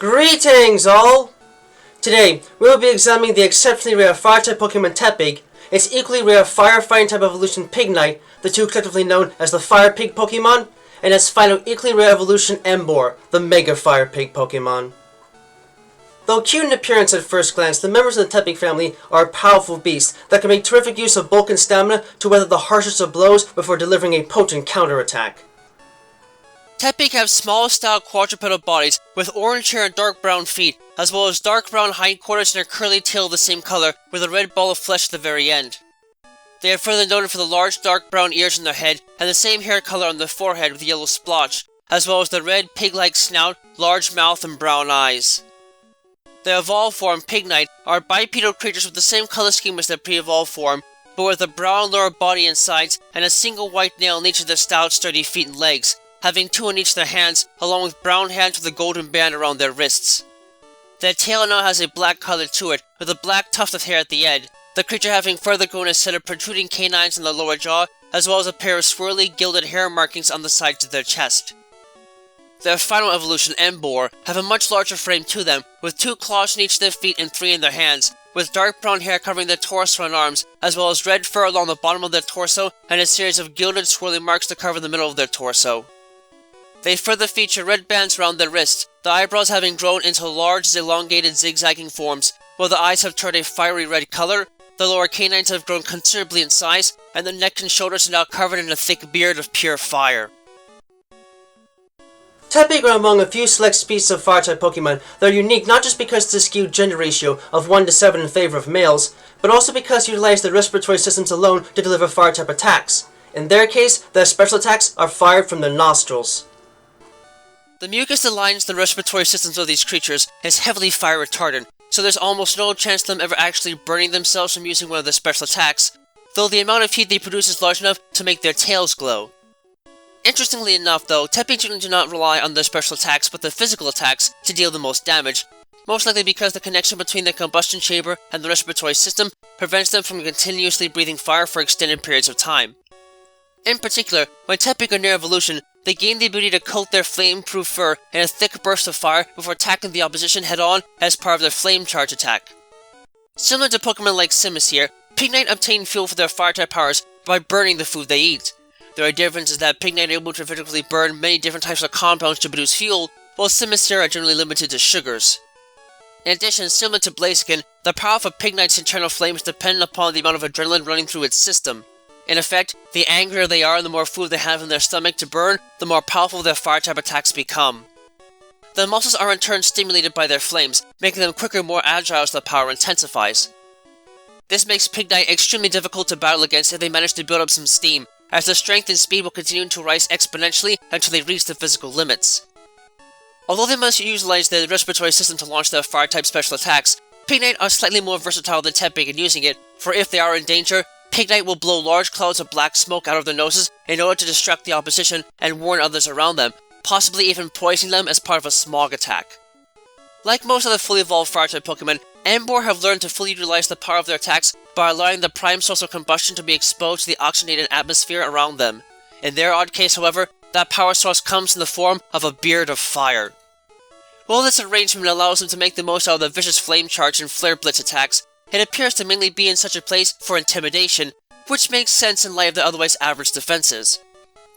Greetings all! Today, we will be examining the exceptionally rare Fire-type Pokemon Tepig, its equally rare Fire-Fighting type evolution Pignite, the two collectively known as the Fire Pig Pokémon, and its final equally rare evolution Emboar, the Mega Fire Pig Pokémon. Though cute in appearance at first glance, the members of the Tepig family are powerful beasts that can make terrific use of bulk and stamina to weather the harshest of blows before delivering a potent counterattack. Tepig have small style quadrupedal bodies with orange hair and dark brown feet, as well as dark brown hindquarters and a curly tail of the same color with a red ball of flesh at the very end. They are further noted for the large dark brown ears on their head and the same hair color on their forehead with a yellow splotch, as well as the red pig-like snout, large mouth, and brown eyes. The evolved form, Pignite, are bipedal creatures with the same color scheme as their pre-evolved form, but with a brown lower body and sides and a single white nail in each of their stout, sturdy feet and legs, having two on each of their hands, along with brown hands with a golden band around their wrists. Their tail now has a black color to it, with a black tuft of hair at the end, the creature having further grown a set of protruding canines in the lower jaw, as well as a pair of swirly, gilded hair markings on the sides of their chest. Their final evolution, Emboar, have a much larger frame to them, with 2 claws in each of their feet and 3 in their hands, with dark brown hair covering their torso and arms, as well as red fur along the bottom of their torso and a series of gilded swirly marks to cover the middle of their torso. They further feature red bands around their wrists, the eyebrows having grown into large, elongated, zigzagging forms, while the eyes have turned a fiery red color, the lower canines have grown considerably in size, and the neck and shoulders are now covered in a thick beard of pure fire. Tepig are among a few select species of Fire-type Pokemon that are unique not just because of the skewed gender ratio of 1 to 7 in favor of males, but also because they utilize their respiratory systems alone to deliver Fire-type attacks. In their case, their special attacks are fired from their nostrils. The mucus that lines the respiratory systems of these creatures is heavily fire retardant, so there's almost no chance of them ever actually burning themselves from using one of their special attacks, though the amount of heat they produce is large enough to make their tails glow. Interestingly enough though, Tepig generally do not rely on their special attacks but their physical attacks to deal the most damage, most likely because the connection between the combustion chamber and the respiratory system prevents them from continuously breathing fire for extended periods of time. In particular, when Tepig are near evolution, they gain the ability to coat their flame-proof fur in a thick burst of fire before attacking the opposition head-on as part of their flame charge attack. Similar to Pokemon like Simisear, Pignite obtain fuel for their fire-type powers by burning the food they eat. The only difference is that Pignite are able to effectively burn many different types of compounds to produce fuel, while Simisear are generally limited to sugars. In addition, similar to Blaziken, the power of a Pignite's internal flame is dependent upon the amount of adrenaline running through its system. In effect, the angrier they are and the more food they have in their stomach to burn, the more powerful their fire-type attacks become. Their muscles are in turn stimulated by their flames, making them quicker and more agile as the power intensifies. This makes Pignite extremely difficult to battle against if they manage to build up some steam, as their strength and speed will continue to rise exponentially until they reach the physical limits. Although they must utilize their respiratory system to launch their fire-type special attacks, Pignite are slightly more versatile than Tepig in using it, for if they are in danger, Pignite will blow large clouds of black smoke out of their noses in order to distract the opposition and warn others around them, possibly even poisoning them as part of a smog attack. Like most other fully evolved Fire-type Pokemon, Emboar have learned to fully utilize the power of their attacks by allowing the prime source of combustion to be exposed to the oxygenated atmosphere around them. In their odd case, however, that power source comes in the form of a beard of fire. While this arrangement allows them to make the most out of the vicious flame charge and flare blitz attacks, it appears to mainly be in such a place for intimidation, which makes sense in light of their otherwise average defenses.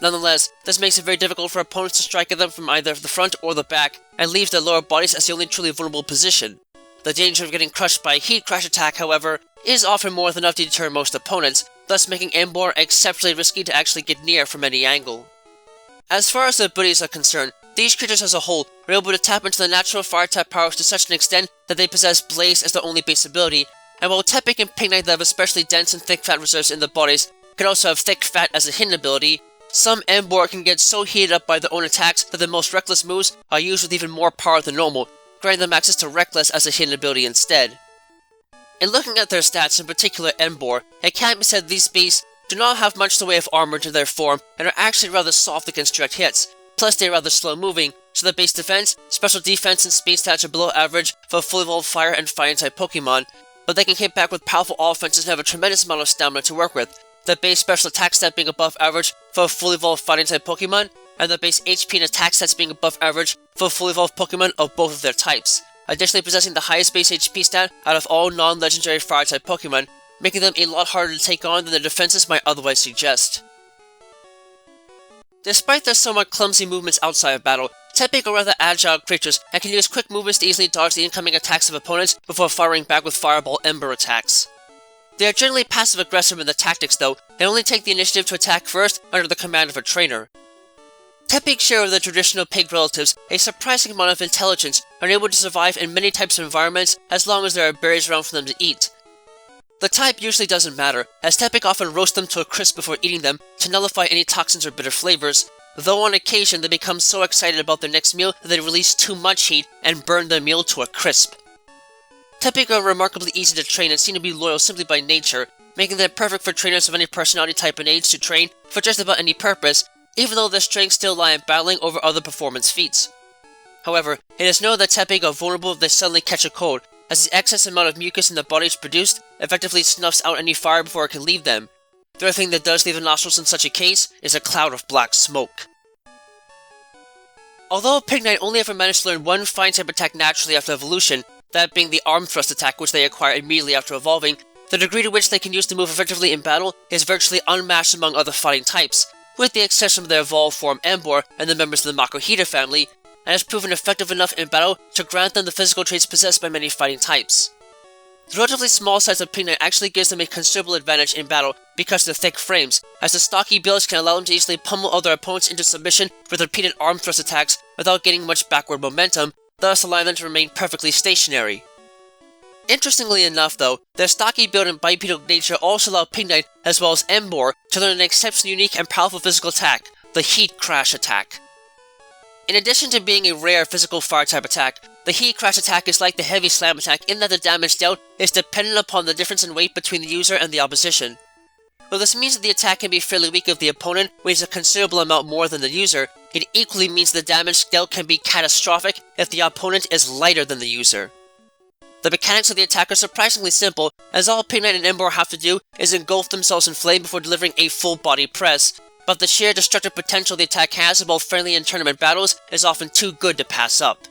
Nonetheless, this makes it very difficult for opponents to strike at them from either the front or the back, and leaves their lower bodies as the only truly vulnerable position. The danger of getting crushed by a heat crash attack, however, is often more than enough to deter most opponents, thus making Emboar exceptionally risky to actually get near from any angle. As far as their abilities are concerned, these creatures as a whole are able to tap into the natural fire-type powers to such an extent that they possess Blaze as their only base ability, and while Tepig and Pignite that have especially dense and thick fat reserves in their bodies can also have thick fat as a hidden ability, some Emboar can get so heated up by their own attacks that their most reckless moves are used with even more power than normal, granting them access to Reckless as a hidden ability instead. In looking at their stats, in particular Emboar, it can be said these beasts do not have much in the way of armor to their form and are actually rather soft against direct hits, plus they are rather slow moving, so their base defense, special defense, and speed stats are below average for a fully evolved fire and fighting type Pokemon, but they can hit back with powerful offenses and have a tremendous amount of stamina to work with, their base special attack stat being above average for a fully evolved fighting type Pokemon, and the base HP and attack stats being above average for fully evolved Pokemon of both of their types, additionally possessing the highest base HP stat out of all non-legendary Fire-type Pokemon, making them a lot harder to take on than their defenses might otherwise suggest. Despite their somewhat clumsy movements outside of battle, Tepig are rather agile creatures and can use quick movements to easily dodge the incoming attacks of opponents before firing back with Fireball Ember attacks. They are generally passive-aggressive in their tactics though, and only take the initiative to attack first under the command of a trainer. Tepig share with their traditional pig relatives a surprising amount of intelligence and are able to survive in many types of environments as long as there are berries around for them to eat. The type usually doesn't matter, as Tepig often roast them to a crisp before eating them to nullify any toxins or bitter flavors, though on occasion they become so excited about their next meal that they release too much heat and burn their meal to a crisp. Tepig are remarkably easy to train and seem to be loyal simply by nature, making them perfect for trainers of any personality type and age to train for just about any purpose, even though their strengths still lie in battling over other performance feats. However, it is known that Tepig are vulnerable if they suddenly catch a cold, as the excess amount of mucus in the bodies produced effectively snuffs out any fire before it can leave them. The other thing that does leave the nostrils in such a case is a cloud of black smoke. Although Pignite only ever managed to learn one fine-type attack naturally after evolution, that being the arm thrust attack which they acquire immediately after evolving, the degree to which they can use to move effectively in battle is virtually unmatched among other fighting types, with the exception of their evolved form Emboar and the members of the Makuhita family, and has proven effective enough in battle to grant them the physical traits possessed by many fighting types. The relatively small size of Pignite actually gives them a considerable advantage in battle because of the thick frames, as the stocky builds can allow them to easily pummel other opponents into submission with repeated arm thrust attacks without getting much backward momentum, thus allowing them to remain perfectly stationary. Interestingly enough though, their stocky build and bipedal nature also allow Pignite, as well as Emboar, to learn an exceptionally unique and powerful physical attack, the Heat Crash attack. In addition to being a rare physical fire-type attack, the Heat Crash attack is like the Heavy Slam attack in that the damage dealt is dependent upon the difference in weight between the user and the opposition. Though this means that the attack can be fairly weak if the opponent weighs a considerable amount more than the user, it equally means the damage dealt can be catastrophic if the opponent is lighter than the user. The mechanics of the attack are surprisingly simple, as all Pignite and Emboar have to do is engulf themselves in flame before delivering a full-body press, but the sheer destructive potential the attack has in both friendly and tournament battles is often too good to pass up.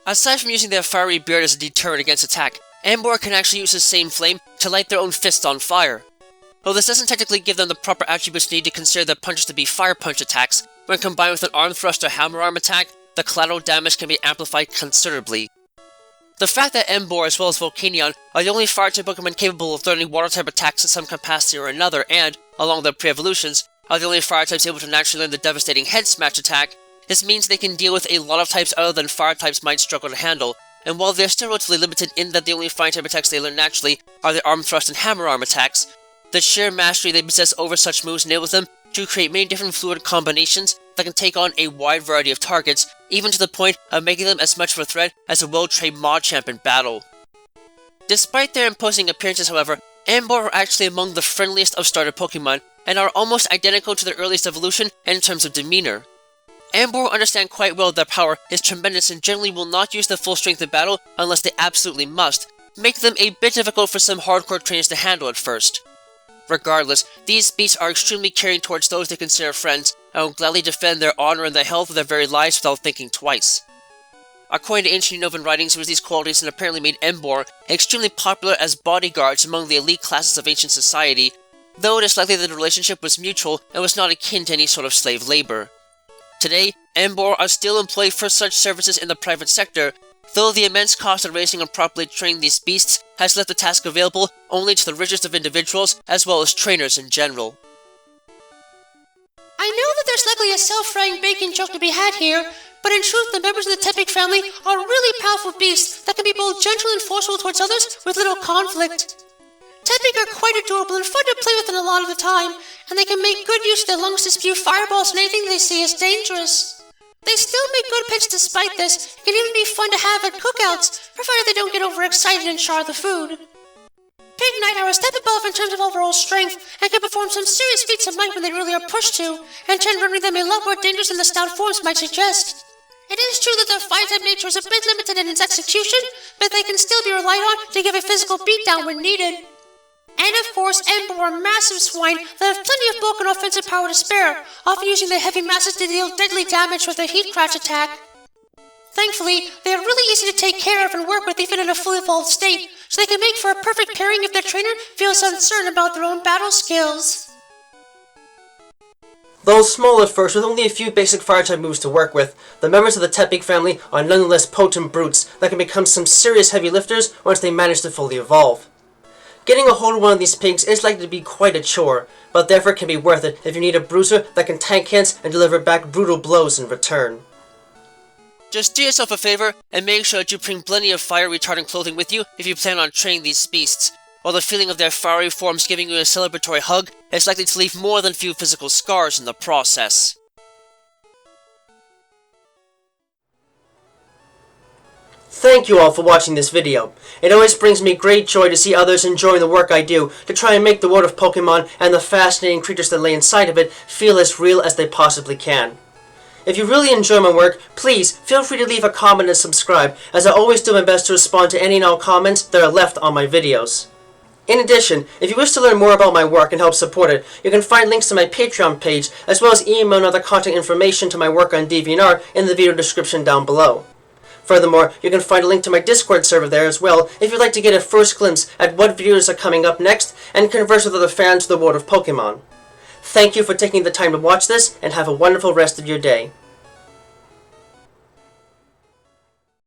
Aside from using their fiery beard as a deterrent against attack, Emboar can actually use the same flame to light their own fists on fire. Though this doesn't technically give them the proper attributes needed to consider their punches to be fire punch attacks, when combined with an arm thrust or hammer arm attack, the collateral damage can be amplified considerably. The fact that Emboar as well as Volcanion are the only fire-type Pokemon capable of learning water-type attacks in some capacity or another and, along their pre-evolutions, are the only fire-types able to naturally learn the devastating Head Smash attack, this means they can deal with a lot of types other than fire-types might struggle to handle, and while they're still relatively limited in that the only fire-type attacks they learn naturally are the arm thrust and hammer arm attacks, the sheer mastery they possess over such moves enables them to create many different fluid combinations that can take on a wide variety of targets, even to the point of making them as much of a threat as a well-trained Machamp in battle. Despite their imposing appearances, however, Emboar are actually among the friendliest of starter Pokemon, and are almost identical to their earliest evolution in terms of demeanor. Emboar understand quite well their power is tremendous and generally will not use their full strength in battle unless they absolutely must, making them a bit difficult for some hardcore trainers to handle at first. Regardless, these beasts are extremely caring towards those they consider friends, and will gladly defend their honor and the health of their very lives without thinking twice. According to ancient Unovan writings, it was these qualities that apparently made Emboar extremely popular as bodyguards among the elite classes of ancient society, though it is likely that the relationship was mutual and was not akin to any sort of slave labor. Today, Emboar are still employed for such services in the private sector, though the immense cost of raising and properly training these beasts has left the task available only to the richest of individuals as well as trainers in general. I know that there's likely a self-frying bacon joke to be had here, but in truth the members of the Tepig family are really powerful beasts that can be both gentle and forceful towards others with little conflict. Tepig are quite adorable and fun to play with a lot of the time, and they can make good use of their lungs to spew fireballs and anything they see as dangerous. They still make good picks despite this, and can even be fun to have at cookouts, provided they don't get overexcited and char the food. Pignite are a step above in terms of overall strength, and can perform some serious feats of might when they really are pushed to, and tend rendering them a lot more dangerous than the stout forms might suggest. It is true that their fire-type nature is a bit limited in its execution, but they can still be relied on to give a physical beatdown when needed. And of course, Emboar, massive swine that have plenty of bulk and offensive power to spare, often using their heavy masses to deal deadly damage with their heat crash attack. Thankfully, they are really easy to take care of and work with even in a fully evolved state, so they can make for a perfect pairing if their trainer feels uncertain about their own battle skills. Though small at first, with only a few basic fire-type moves to work with, the members of the Tepig family are nonetheless potent brutes that can become some serious heavy lifters once they manage to fully evolve. Getting a hold of one of these pigs is likely to be quite a chore, but the effort can be worth it if you need a bruiser that can tank hits and deliver back brutal blows in return. Just do yourself a favor and make sure that you bring plenty of fire-retardant clothing with you if you plan on training these beasts, while the feeling of their fiery forms giving you a celebratory hug is likely to leave more than a few physical scars in the process. Thank you all for watching this video. It always brings me great joy to see others enjoying the work I do to try and make the world of Pokemon and the fascinating creatures that lay inside of it feel as real as they possibly can. If you really enjoy my work, please feel free to leave a comment and subscribe, as I always do my best to respond to any and all comments that are left on my videos. In addition, if you wish to learn more about my work and help support it, you can find links to my Patreon page, as well as email and other contact information to my work on DeviantArt in the video description down below. Furthermore, you can find a link to my Discord server there as well if you'd like to get a first glimpse at what videos are coming up next and converse with other fans of the world of Pokemon. Thank you for taking the time to watch this, and have a wonderful rest of your day.